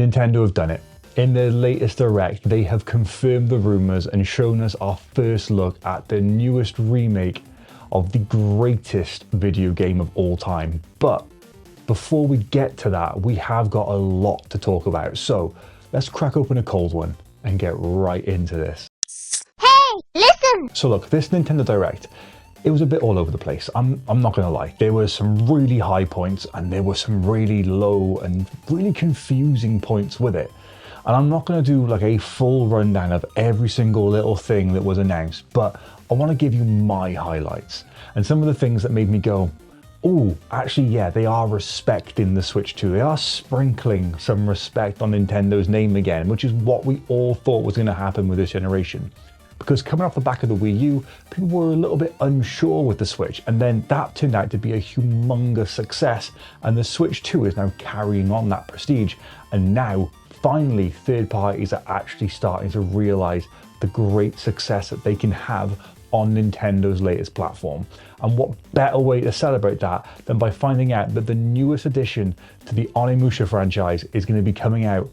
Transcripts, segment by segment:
Nintendo have done it. In their latest Direct, they have confirmed the rumors and shown us our first look at the newest remake of the greatest video game of all time. But before we get to that, we have got a lot to talk about. So let's crack open a cold one and get right into this. Hey, listen! So look, this Nintendo Direct, it was a bit all over the place. I'm not gonna lie. There were some really high points and there were some really low and really confusing points with it. And I'm not gonna do like a full rundown of every single little thing that was announced, but I wanna give you my highlights and some of the things that made me go, oh, actually, yeah, they are respecting the Switch 2. They are sprinkling some respect on Nintendo's name again, which is what we all thought was gonna happen with this generation. Because coming off the back of the Wii U, people were a little bit unsure with the Switch, and then that turned out to be a humongous success, and the Switch 2 is now carrying on that prestige, and now, finally, third parties are actually starting to realize the great success that they can have on Nintendo's latest platform. And what better way to celebrate that than by finding out that the newest addition to the Onimusha franchise is going to be coming out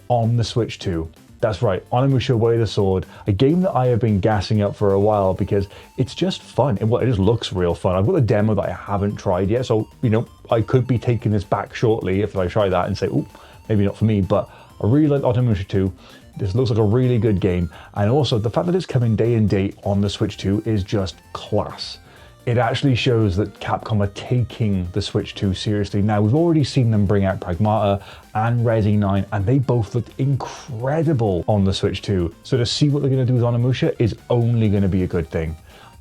on the Switch 2. That's right, Onimusha Way of the Sword, a game that I have been gassing up for a while because it's just fun. It just looks real fun. I've got a demo that I haven't tried yet, so, you know, I could be taking this back shortly if I try that and say, oh, maybe not for me, but I really like Onimusha 2. This looks like a really good game. And also, the fact that it's coming day and date on the Switch 2 is just class. It actually shows that Capcom are taking the Switch 2 seriously. Now, we've already seen them bring out Pragmata and Resi 9, and they both looked incredible on the Switch 2. So to see what they're going to do with Onimusha is only going to be a good thing.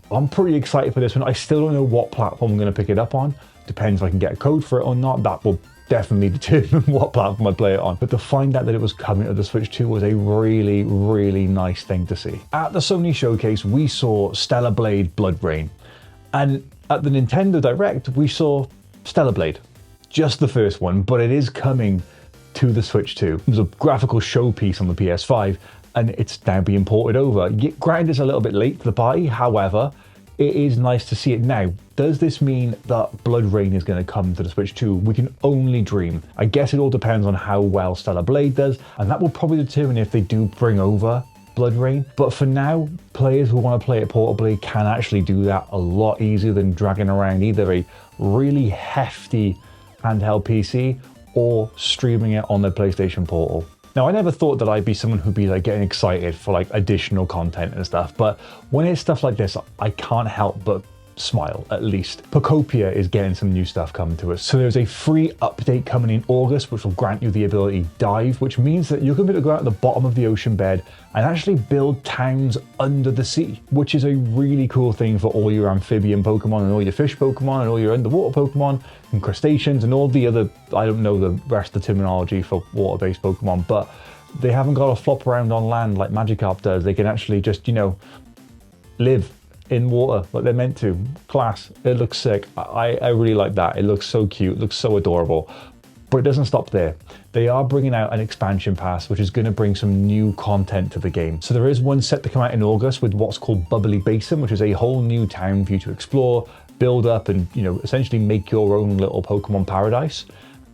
I'm pretty excited for this one. I still don't know what platform I'm going to pick it up on. Depends if I can get a code for it or not. That will definitely determine what platform I play it on. But to find out that it was coming to the Switch 2 was a really, really nice thing to see. At the Sony showcase, we saw Stellar Blade Blood Rain. And at the Nintendo Direct, we saw Stellar Blade. Just the first one, but it is coming to the Switch 2. It was a graphical showpiece on the PS5, and it's now being ported over. Granted, it's a little bit late to the party, however, it is nice to see it now. Does this mean that Blood Rain is going to come to the Switch 2? We can only dream. I guess it all depends on how well Stellar Blade does, and that will probably determine if they do bring over Blood Rain. But for now, players who want to play it portably can actually do that a lot easier than dragging around either a really hefty handheld PC or streaming it on their PlayStation Portal. Now, I never thought that I'd be someone who'd be like getting excited for like additional content and stuff, but when it's stuff like this, I can't help but smile, at least. Pocopia is getting some new stuff coming to us. So there's a free update coming in August, which will grant you the ability to dive, which means that you're going to be able to go out at the bottom of the ocean bed and actually build towns under the sea, which is a really cool thing for all your amphibian Pokemon and all your fish Pokemon and all your underwater Pokemon and crustaceans and all the other, I don't know the rest of the terminology for water-based Pokemon, but they haven't got to flop around on land like Magikarp does. They can actually just, you know, live in water like they're meant to. Class. It looks sick. I really like that. It looks so cute. It looks so adorable. But it doesn't stop there. They are bringing out an expansion pass, which is going to bring some new content to the game. So there is one set to come out in August with what's called Bubbly Basin, which is a whole new town for you to explore, build up, and, you know, essentially make your own little Pokemon paradise.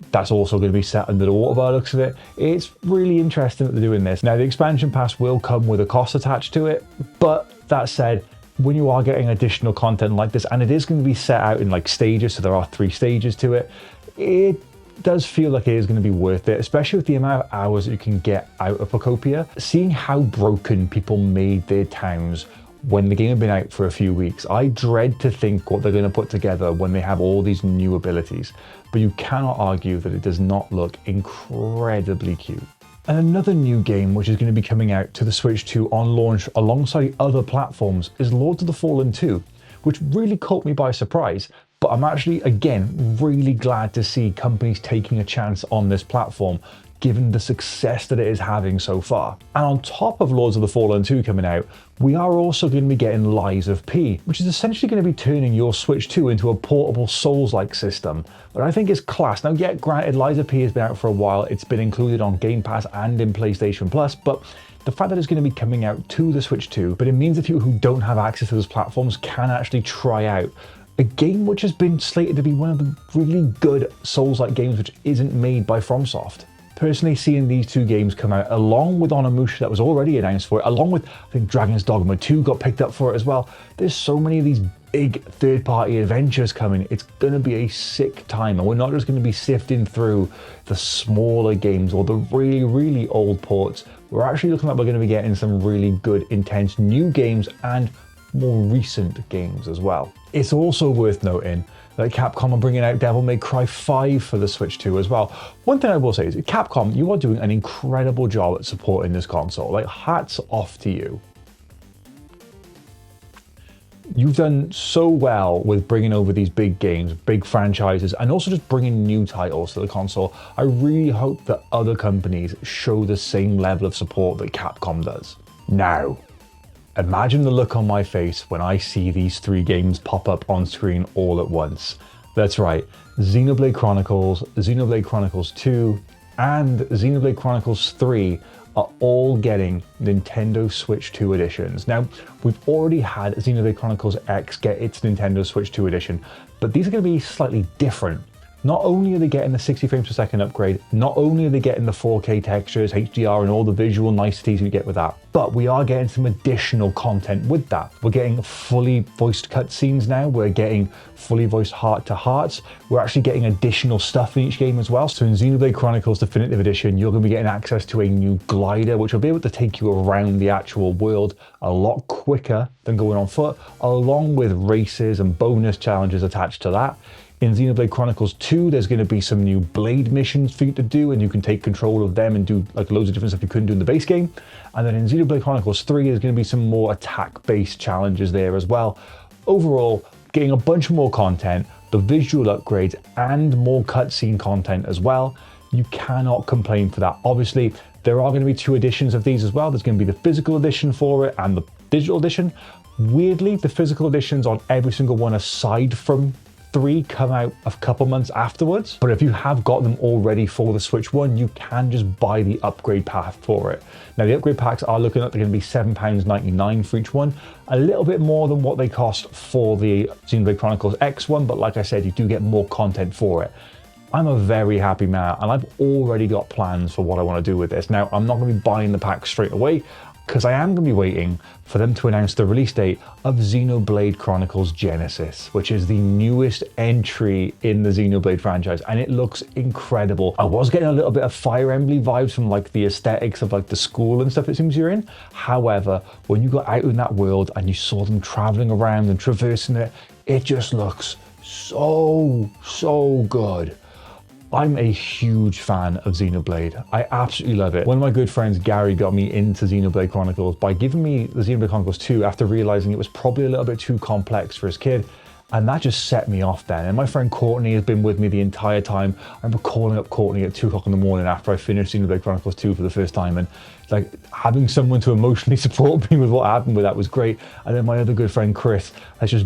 That's also going to be set under the water by the looks of it. It's really interesting that they're doing this. Now, the expansion pass will come with a cost attached to it, but that said, when you are getting additional content like this, and it is going to be set out in like stages, so there are 3 stages to it, it does feel like it is going to be worth it, especially with the amount of hours that you can get out of Pocopia. Seeing how broken people made their towns when the game had been out for a few weeks, I dread to think what they're going to put together when they have all these new abilities. But you cannot argue that it does not look incredibly cute. And another new game which is going to be coming out to the Switch 2 on launch alongside other platforms is Lords of the Fallen 2, which really caught me by surprise. But I'm actually, again, really glad to see companies taking a chance on this platform, given the success that it is having so far. And on top of Lords of the Fallen 2 coming out, we are also going to be getting Lies of P, which is essentially going to be turning your Switch 2 into a portable Souls-like system. But I think it's class. Now, yeah, granted, Lies of P has been out for a while. It's been included on Game Pass and in PlayStation Plus, but the fact that it's going to be coming out to the Switch 2, but it means that people who don't have access to those platforms can actually try out a game which has been slated to be one of the really good Souls-like games which isn't made by FromSoft. Personally, seeing these two games come out, along with Onimusha that was already announced for it, along with, I think, Dragon's Dogma 2 got picked up for it as well. There's so many of these big third-party adventures coming. It's going to be a sick time, and we're not just going to be sifting through the smaller games or the really, really old ports. We're actually looking like we're going to be getting some really good, intense new games and more recent games as well. It's also worth noting that Capcom are bringing out Devil May Cry 5 for the Switch 2 as well. One thing I will say is, Capcom, you are doing an incredible job at supporting this console. Like, hats off to you. You've done so well with bringing over these big games, big franchises, and also just bringing new titles to the console. I really hope that other companies show the same level of support that Capcom does. Now, imagine the look on my face when I see these three games pop up on screen all at once. That's right, Xenoblade Chronicles, Xenoblade Chronicles 2, and Xenoblade Chronicles 3 are all getting Nintendo Switch 2 editions. Now, we've already had Xenoblade Chronicles X get its Nintendo Switch 2 edition, but these are going to be slightly different. Not only are they getting the 60 frames per second upgrade, not only are they getting the 4K textures, HDR, and all the visual niceties you get with that, but we are getting some additional content with that. We're getting fully voiced cutscenes now, we're getting fully voiced heart-to-hearts, we're actually getting additional stuff in each game as well. So in Xenoblade Chronicles Definitive Edition, you're going to be getting access to a new glider, which will be able to take you around the actual world a lot quicker than going on foot, along with races and bonus challenges attached to that. In Xenoblade Chronicles 2, there's going to be some new blade missions for you to do, and you can take control of them and do like loads of different stuff you couldn't do in the base game. And then in Xenoblade Chronicles 3, there's going to be some more attack-based challenges there as well. Overall, getting a bunch more content, the visual upgrades, and more cutscene content as well. You cannot complain for that. Obviously, there are going to be two editions of these as well. There's going to be the physical edition for it and the digital edition. Weirdly, the physical editions on every single one aside from 3 come out a couple months afterwards, but if you have got them already for the Switch 1, you can just buy the upgrade pack for it. Now, the upgrade packs are looking like they're going to be £7.99 for each one, a little bit more than what they cost for the Xenoblade Chronicles X one, but like I said, you do get more content for it. I'm a very happy man, and I've already got plans for what I want to do with this. Now, I'm not going to be buying the pack straight away, because I am going to be waiting for them to announce the release date of Xenoblade Chronicles Genesis, which is the newest entry in the Xenoblade franchise, and it looks incredible. I was getting a little bit of Fire Emblem vibes from like the aesthetics of like the school and stuff it seems you're in. However, when you got out in that world and you saw them traveling around and traversing it, it just looks so good. I'm a huge fan of Xenoblade. I absolutely love it. One of my good friends, Gary, got me into Xenoblade Chronicles by giving me the Xenoblade Chronicles 2 after realizing it was probably a little bit too complex for his kid. And that just set me off then. And my friend Courtney has been with me the entire time. I remember calling up Courtney at 2 o'clock in the morning after I finished Xenoblade Chronicles 2 for the first time. And like having someone to emotionally support me with what happened with that was great. And then my other good friend, Chris, has just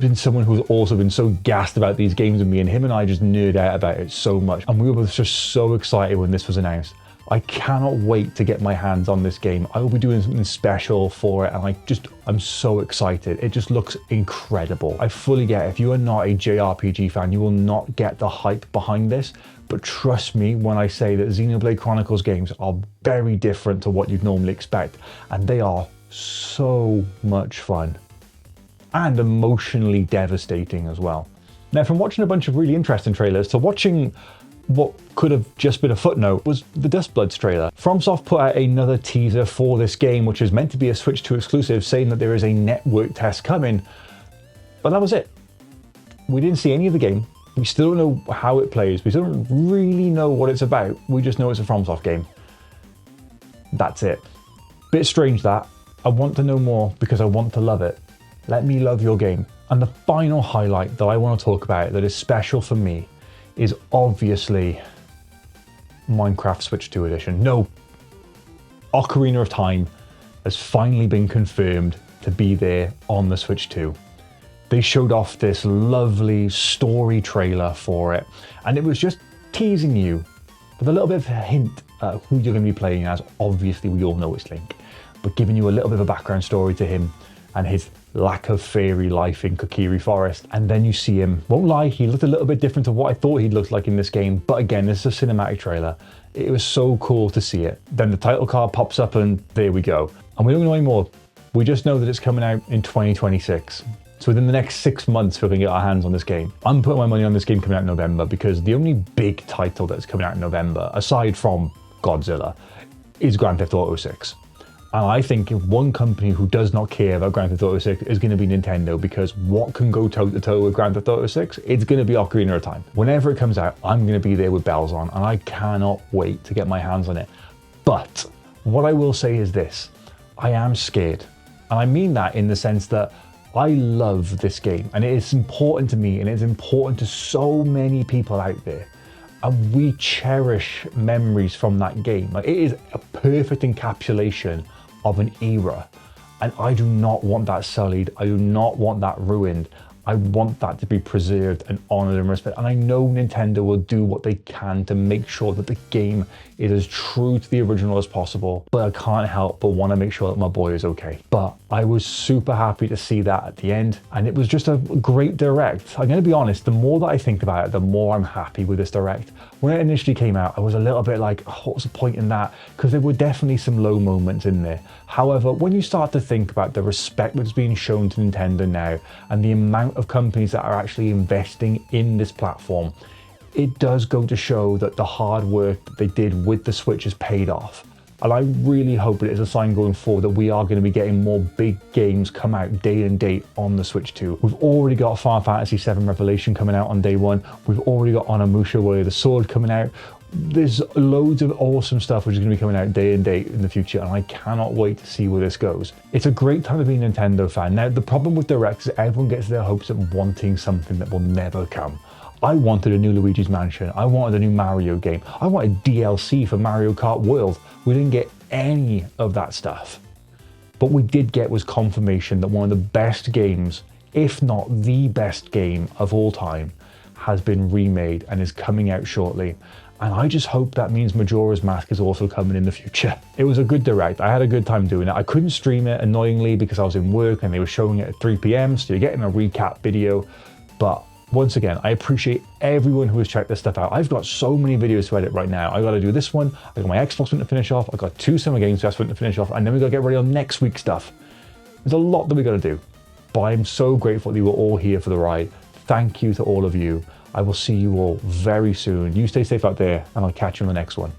been someone who's also been so gassed about these games with me, and him and I just nerd out about it so much. And we were both just so excited when this was announced. I cannot wait to get my hands on this game. I will be doing something special for it, and I'm so excited. It just looks incredible. I fully get it. If you are not a JRPG fan, you will not get the hype behind this. But trust me when I say that Xenoblade Chronicles games are very different to what you'd normally expect, and they are so much fun. And emotionally devastating as well. Now, from watching a bunch of really interesting trailers to watching what could have just been a footnote was the Dustbloods trailer. FromSoft put out another teaser for this game, which is meant to be a Switch 2 exclusive, saying that there is a network test coming, but that was it. We didn't see any of the game. We still don't know how it plays. We still don't really know what it's about. We just know it's a FromSoft game. That's it. Bit strange that. I want to know more because I want to love it. Let me love your game. And the final highlight that I want to talk about that is special for me is obviously Minecraft Switch 2 edition. No, Ocarina of Time has finally been confirmed to be there on the Switch 2. They showed off this lovely story trailer for it, and it was just teasing you with a little bit of a hint at who you're going to be playing as. Obviously, we all know it's Link, but giving you a little bit of a background story to him and his lack of fairy life in Kokiri Forest. And then you see him, won't lie, he looked a little bit different to what I thought he'd looked like in this game. But again, this is a cinematic trailer. It was so cool to see it. Then the title card pops up and there we go. And we don't know anymore. We just know that it's coming out in 2026. So within the next 6 months, we're going to get our hands on this game. I'm putting my money on this game coming out in November because the only big title that's coming out in November, aside from Godzilla, is Grand Theft Auto 6. And I think if one company who does not care about Grand Theft Auto 6 is going to be Nintendo, because what can go toe-to-toe with Grand Theft Auto 6? It's going to be Ocarina of Time. Whenever it comes out, I'm going to be there with bells on, and I cannot wait to get my hands on it. But what I will say is this, I am scared. And I mean that in the sense that I love this game, and it is important to me, and it's important to so many people out there. And we cherish memories from that game. Like, it is a perfect encapsulation of an era. And I do not want that sullied. I do not want that ruined. I want that to be preserved and honored and respected. And I know Nintendo will do what they can to make sure that the game is as true to the original as possible. But I can't help but want to make sure that my boy is okay. But I was super happy to see that at the end. And it was just a great direct. I'm going to be honest, the more that I think about it, the more I'm happy with this direct. When it initially came out, I was a little bit like, oh, what's the point in that? Because there were definitely some low moments in there. However, when you start to think about the respect that's being shown to Nintendo now and the amount of companies that are actually investing in this platform, it does go to show that the hard work that they did with the Switch has paid off. And I really hope it is a sign going forward that we are going to be getting more big games come out day and date on the Switch 2. We've already got Final Fantasy VII Revelation coming out on day one. We've already got Onimusha Way of the Sword coming out. There's loads of awesome stuff which is going to be coming out day and date in the future, and I cannot wait to see where this goes. It's a great time to be a Nintendo fan. Now, the problem with Directs is everyone gets their hopes of wanting something that will never come. I wanted a new Luigi's Mansion. I wanted a new Mario game. I wanted DLC for Mario Kart World. We didn't get any of that stuff. But we did get was confirmation that one of the best games, if not the best game of all time, has been remade and is coming out shortly. And I just hope that means Majora's Mask is also coming in the future. It was a good direct. I had a good time doing it. I couldn't stream it, annoyingly, because I was in work and they were showing it at 3 p.m. So you're getting a recap video. But once again, I appreciate everyone who has checked this stuff out. I've got so many videos to edit right now. I got to do this one. I got my Xbox one to finish off. I got 2 Summer Games Fest one to finish off. And then we got to get ready on next week's stuff. There's a lot that we got to do. But I'm so grateful that you were all here for the ride. Thank you to all of you. I will see you all very soon. You stay safe out there, and I'll catch you on the next one.